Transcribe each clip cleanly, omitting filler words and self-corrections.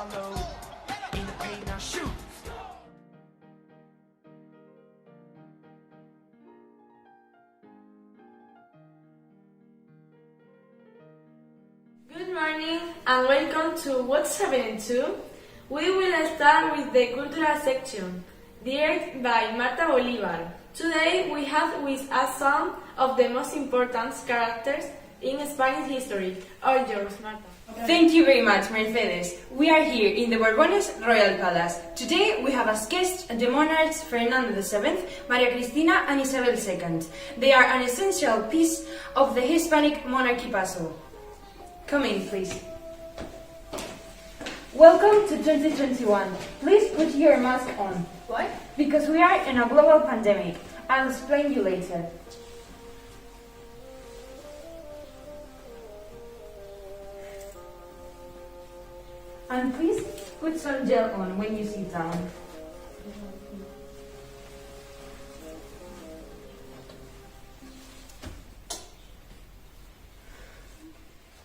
follow. In the pain, now shoot. Good morning and welcome to What's Happening To. We will start with the cultural section, directed by Marta Bolívar. Today we have with us some of the most important characters in Spanish history. All yours, Marta. Thank you very much, Mercedes. We are here in the Borbones Royal Palace. Today we have as guests the monarchs Fernando VII, María Cristina and Isabel II. They are an essential piece of the Hispanic monarchy puzzle. Come in, please. Welcome to 2021. Please put your mask on. Why? Because we are in a global pandemic. I'll explain you later. And please put some gel on when you sit down.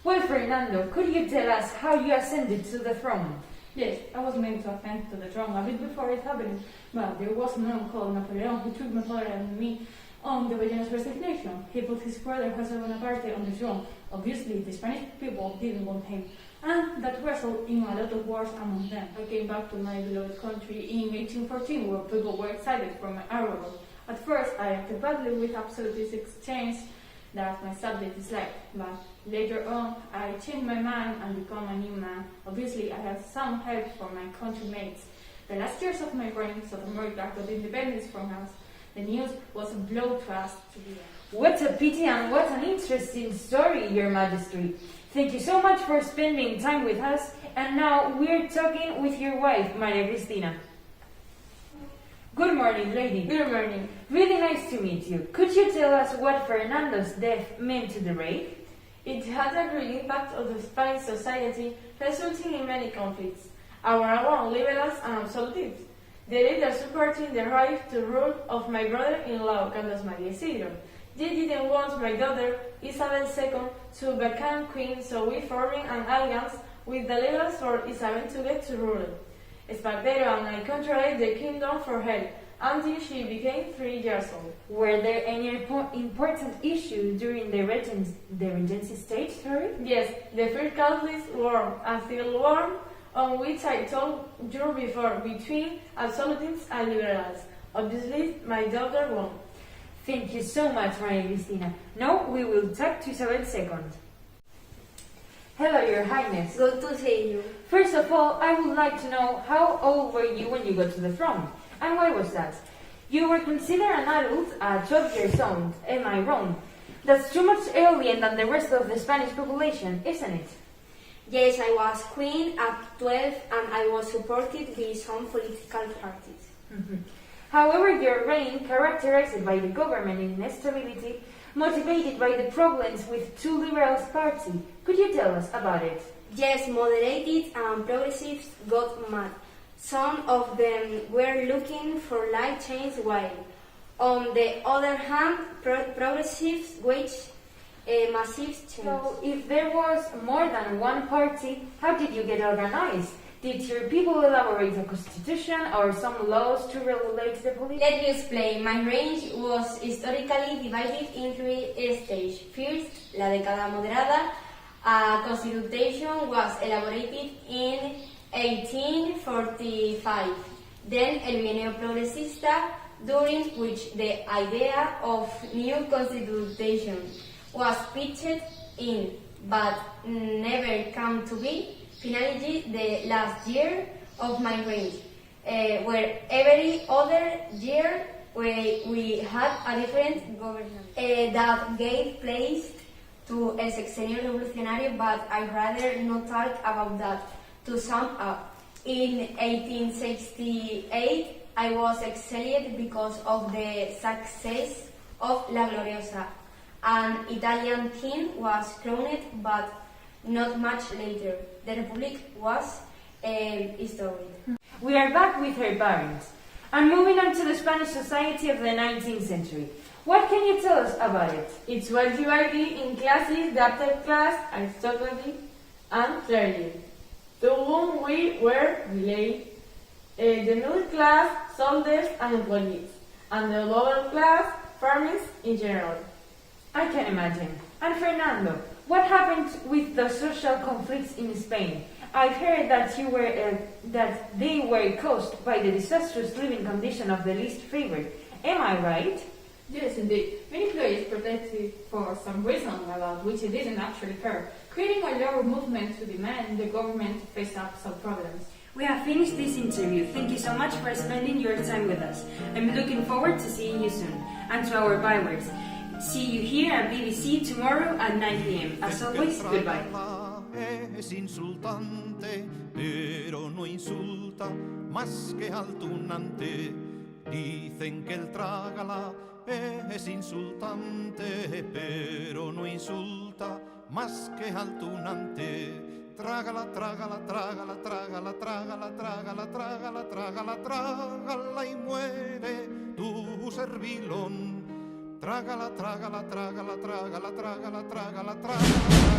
Well, Fernando, could you tell us how you ascended to the throne? Yes, I was meant to ascend to the throne a bit before it happened, but there was a man called Napoleon who took my father and me on the Bellona's resignation. He put his brother Jose Bonaparte on the throne. Obviously, the Spanish people didn't want him, and that resulted in a lot of wars among them. I came back to my beloved country in 1814, where people were excited for my arrival. At first, I acted badly with absolutist exchange that my subject disliked, but later on, I changed my mind and become a new man. Obviously, I had some help from my countrymates. The last years of my reign, South America got independence from us. The news was a blow to us to the end. What a pity and what an interesting story, Your Majesty. Thank you so much for spending time with us. And now we're talking with your wife, María Cristina. Good morning, lady. Good morning. Really nice to meet you. Could you tell us what Fernando's death meant to the reign? It had a great impact on the Spanish society, resulting in many conflicts. Our liberals and absolutists. The leaders supporting the right to rule of my brother-in-law, Carlos María Isidro. They didn't want my daughter, Isabel II, to become queen, so we formed an alliance with the liberals for Isabel to get to rule. Espartero and I controlled the kingdom for her until she became 3 years old. Were there any important issues during the regency stage, sorry? Yes, the first Catholic War, a civil war, on which I told you before, between absolutists and liberals. Obviously, my daughter won. Thank you so much, María Cristina. Now we will talk to Isabel II. Hello, Your Highness. Good to see you. First of all, I would like to know how old were you when you got to the throne? And why was that? You were considered an adult at 12 years old, am I wrong? That's too much earlier than the rest of the Spanish population, isn't it? Yes, I was queen at 12 and I was supported by some political parties. However, your reign, characterized by the government instability, motivated by the problems with two liberal parties, could you tell us about it? Yes, moderated and progressives got mad. Some of them were looking for light change while, on the other hand, progressives waged a massive change. So, if there was more than one party, how did you get organized? Did your people elaborate a constitution or some laws to regulate the police? Let me explain. My reign was historically divided in 3 stages. First, la década moderada. A constitution was elaborated in 1845. Then, el bienio progresista, during which the idea of new constitution was pitched in, but never came to be. Finally, the last year of my reign, where every other year we had a different government that gave place to el sexenio revolucionario, but I'd rather not talk about that. To sum up, in 1868 I was exiled because of the success of La Gloriosa. An Italian king was crowned, but not much later. The Republic was restored. We are back with her parents. And moving on to the Spanish society of the 19th century. What can you tell us about it? It's well divided in classes, the upper class, aristocracy, and clergy. to whom we were related, the middle class, soldiers and employees, and the lower class, farmers in general. I can imagine. And Fernando, what happened with the social conflicts in Spain? I've heard that that they were caused by the disastrous living condition of the least favored. Am I right? Yes, indeed. Many players protested for some reason about which it didn't actually care, creating a lower movement to demand the government to face up some problems. We have finished this interview. Thank you so much for spending your time with us. I'm looking forward to seeing you soon. And to our viewers, see you here at BBC tomorrow at 9 p.m. As always, goodbye. Es insultante, pero no insulta más que al tunante. Dicen que el trágala es insultante, pero no insulta más que al tunante. Trágala, trágala, trágala, trágala, trágala, trágala, trágala, trágala, trágala y muere tu servilón. Trágala, trágala, trágala, trágala, trágala, trágala, trágala.